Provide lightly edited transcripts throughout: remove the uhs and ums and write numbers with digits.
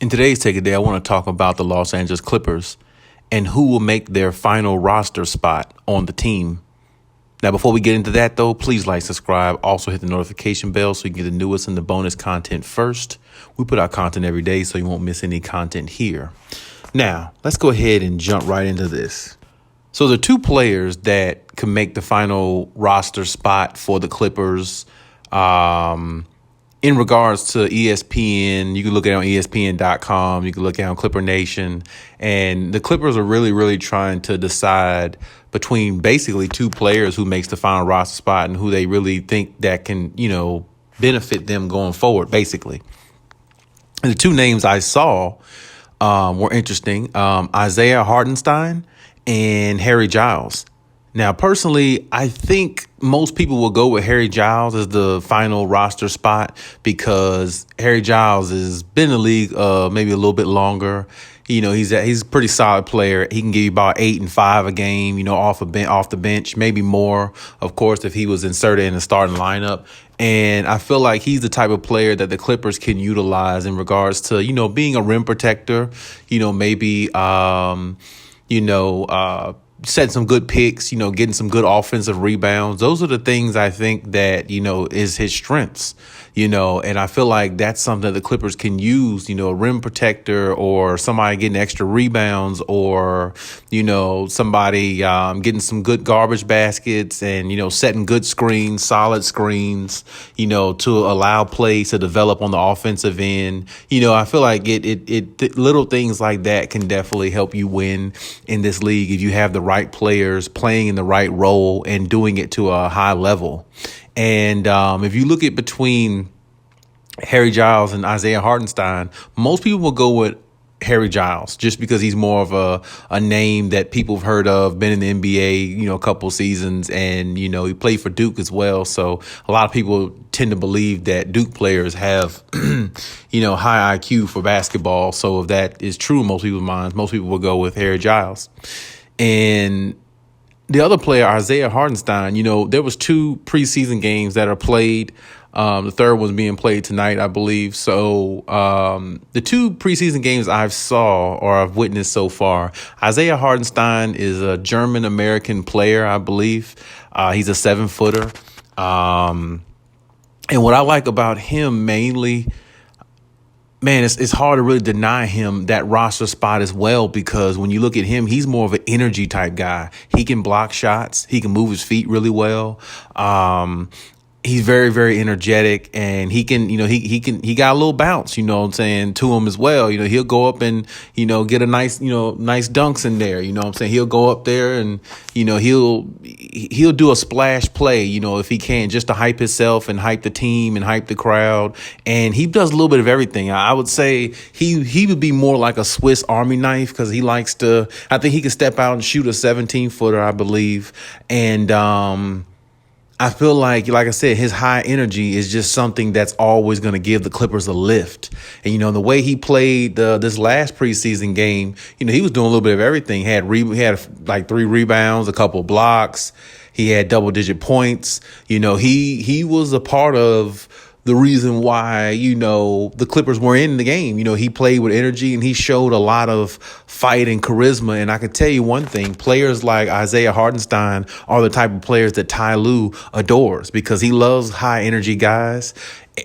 In today's Take a Day, I want to talk about the Los Angeles Clippers and who will make their final roster spot on the team. Now, before we get into that, though, please like, subscribe. Also, hit the notification bell so you can get the newest and the bonus content first. We put out content every day, so you won't miss any content here. Now, let's go ahead and jump right into this. So the two players that can make the final roster spot for the Clippers, in regards to ESPN, you can look at it on ESPN.com. You can look at it on Clipper Nation. And the Clippers are really trying to decide between basically two players who makes the final roster spot and who they really think that can, benefit them going forward, basically. And the two names I saw were interesting. Isaiah Hartenstein and Harry Giles. Now, personally, I think most people will go with Harry Giles as the final roster spot because Harry Giles has been in the league maybe a little bit longer. He's a pretty solid player. He can give you about 8 and 5 a game, off the bench, maybe more, of course, if he was inserted in the starting lineup. And I feel like he's the type of player that the Clippers can utilize in regards to, being a rim protector, maybe, setting some good picks, getting some good offensive rebounds. Those are the things I think that, is his strengths, and I feel like that's something that the Clippers can use, a rim protector or somebody getting extra rebounds or, somebody getting some good garbage baskets and, setting good screens, solid screens, to allow plays to develop on the offensive end. I feel like it little things like that can definitely help you win in this league if you have the right players playing in the right role and doing it to a high level. And if you look at between Harry Giles and Isaiah Hartenstein, most people will go with Harry Giles just because he's more of a name that people have heard of, been in the NBA, a couple seasons, and, he played for Duke as well. So a lot of people tend to believe that Duke players have, high IQ for basketball. So if that is true in most people's minds, most people will go with Harry Giles. And the other player, Isaiah Hartenstein, there was 2 preseason games that are played. The third one's being played tonight, I believe. So the 2 preseason games I've witnessed so far, Isaiah Hartenstein is a German-American player, I believe. He's a 7-footer. And what I like about him mainly, man, it's hard to really deny him that roster spot as well, because when you look at him, he's more of an energy type guy. He can block shots. He can move his feet really well. He's very energetic, and he can, he got a little bounce, to him as well. He'll go up and, get a nice dunks in there. He'll go up there and, he'll do a splash play, if he can, just to hype himself and hype the team and hype the crowd. And he does a little bit of everything. I would say he would be more like a Swiss Army knife because I think he can step out and shoot a 17-footer, I believe. And, I feel like I said, his high energy is just something that's always going to give the Clippers a lift. And, the way he played this last preseason game, he was doing a little bit of everything. He had like 3 rebounds, a couple of blocks. He had double-digit points. He was a part of the reason why, the Clippers were in the game. He played with energy and he showed a lot of fight and charisma. And I can tell you one thing, players like Isaiah Hartenstein are the type of players that Ty Lue adores because he loves high energy guys,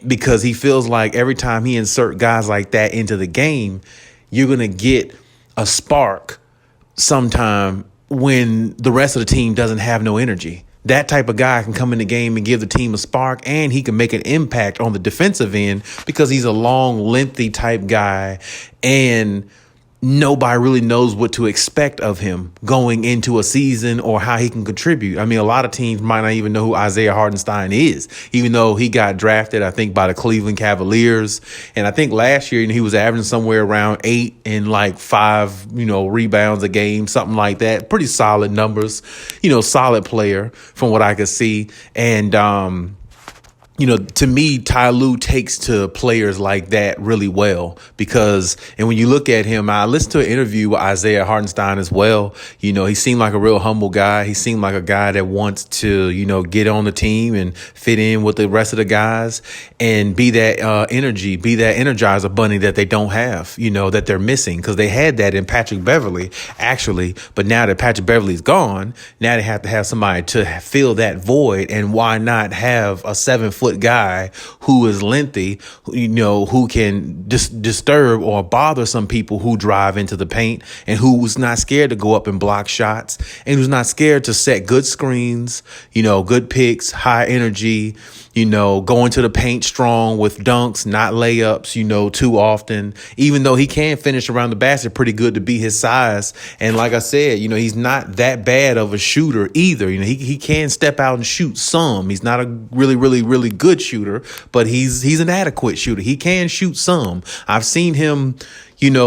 because he feels like every time he insert guys like that into the game, you're going to get a spark sometime when the rest of the team doesn't have no energy. That type of guy can come in the game and give the team a spark, and he can make an impact on the defensive end because he's a long, lengthy type guy, and nobody really knows what to expect of him going into a season or how he can contribute. I mean, a lot of teams might not even know who Isaiah Hartenstein is, even though he got drafted, I think, by the Cleveland Cavaliers. And I think last year he was averaging somewhere around 8 and like 5, rebounds a game, something like that. Pretty solid numbers, solid player from what I could see. And To me, Ty Lue takes to players like that really well and when you look at him, I listened to an interview with Isaiah Hartenstein as well. He seemed like a real humble guy. He seemed like a guy that wants to, get on the team and fit in with the rest of the guys and be that energy, be that energizer bunny that they don't have, that they're missing, because they had that in Patrick Beverley, actually. But now that Patrick Beverley's gone, now they have to have somebody to fill that void. And why not have a 7-foot guy who is lengthy, who can disturb or bother some people who drive into the paint, and who's not scared to go up and block shots, and who's not scared to set good screens, good picks, high energy, going to the paint strong with dunks, not layups, too often, even though he can finish around the basket pretty good to be his size. And like I said, he's not that bad of a shooter either. He can step out and shoot some. He's not a really, really, really good shooter, but he's an adequate shooter. He can shoot some. I've seen him,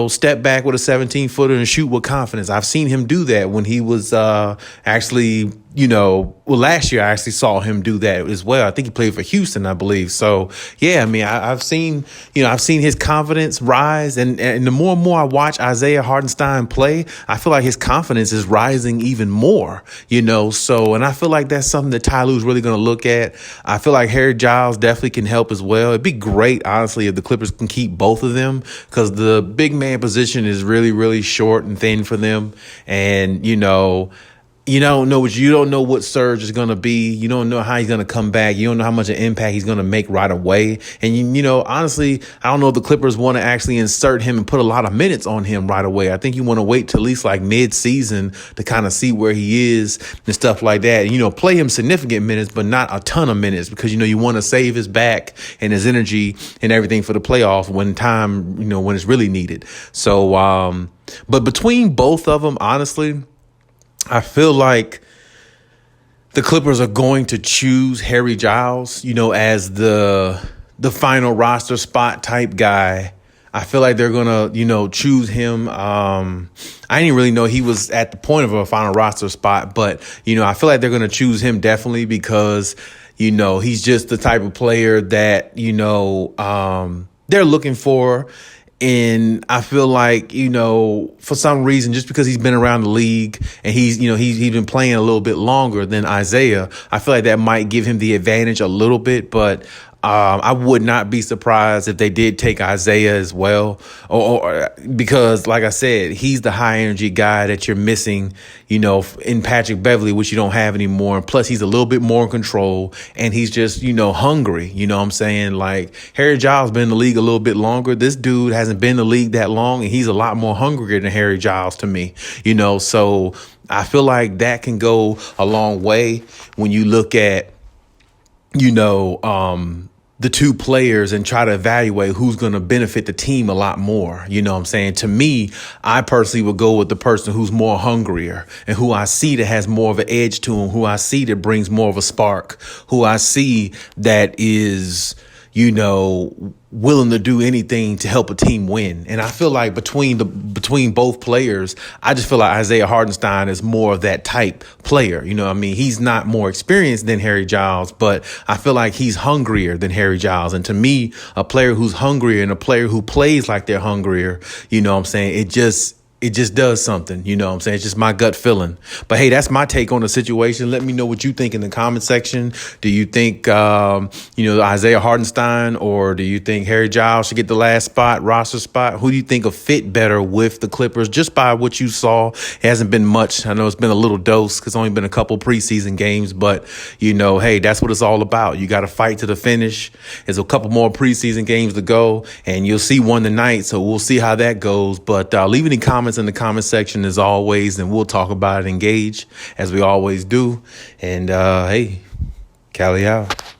step back with a 17-footer and shoot with confidence. I've seen him do that when he was actually, last year I actually saw him do that as well. I think he played for Houston, I believe. So, yeah, I've seen his confidence rise. And the more and more I watch Isaiah Hartenstein play, I feel like his confidence is rising even more, So, and I feel like that's something that Ty Lue is really going to look at. I feel like Harry Giles definitely can help as well. It'd be great, honestly, if the Clippers can keep both of them, because the big man position is really, really short and thin for them. And, you don't know what Serge is going to be. You don't know how he's going to come back. You don't know how much of an impact he's going to make right away. And, honestly, I don't know if the Clippers want to actually insert him and put a lot of minutes on him right away. I think you want to wait till at least like mid-season to kind of see where he is and stuff like that. And, play him significant minutes, but not a ton of minutes, because, you want to save his back and his energy and everything for the playoff when when it's really needed. So, but between both of them, honestly, I feel like the Clippers are going to choose Harry Giles, as the final roster spot type guy. I feel like they're going to, choose him. I didn't really know he was at the point of a final roster spot, but, I feel like they're going to choose him definitely because, he's just the type of player that, they're looking for. And I feel like, for some reason, just because he's been around the league and he's been playing a little bit longer than Isaiah, I feel like that might give him the advantage a little bit. But I would not be surprised if they did take Isaiah as well, or because, like I said, he's the high energy guy that you're missing, in Patrick Beverley, which you don't have anymore. And plus, he's a little bit more in control, and he's just, hungry. You know what I'm saying? Like, Harry Giles been in the league a little bit longer. This dude hasn't been in the league that long, and he's a lot more hungrier than Harry Giles to me. So I feel like that can go a long way when you look at, the two players and try to evaluate who's going to benefit the team a lot more. You know what I'm saying? To me, I personally would go with the person who's more hungrier and who I see that has more of an edge to him, who I see that brings more of a spark, who I see that is, willing to do anything to help a team win. And I feel like between both players, I just feel like Isaiah Hartenstein is more of that type player. He's not more experienced than Harry Giles, but I feel like he's hungrier than Harry Giles. And to me, a player who's hungrier and a player who plays like they're hungrier, it just does something, It's just my gut feeling. But hey, that's my take on the situation. Let me know what you think in the comment section. Do you think, Isaiah Hartenstein, or do you think Harry Giles should get the last roster spot? Who do you think will fit better with the Clippers? Just by what you saw, it hasn't been much. I know it's been a little dose because it's only been a couple preseason games, but hey, that's what it's all about. You got to fight to the finish. There's a couple more preseason games to go, and you'll see one tonight. So we'll see how that goes. But leave any comments in the comment section as always, and we'll talk about it, engage as we always do. And hey, Khaliis out.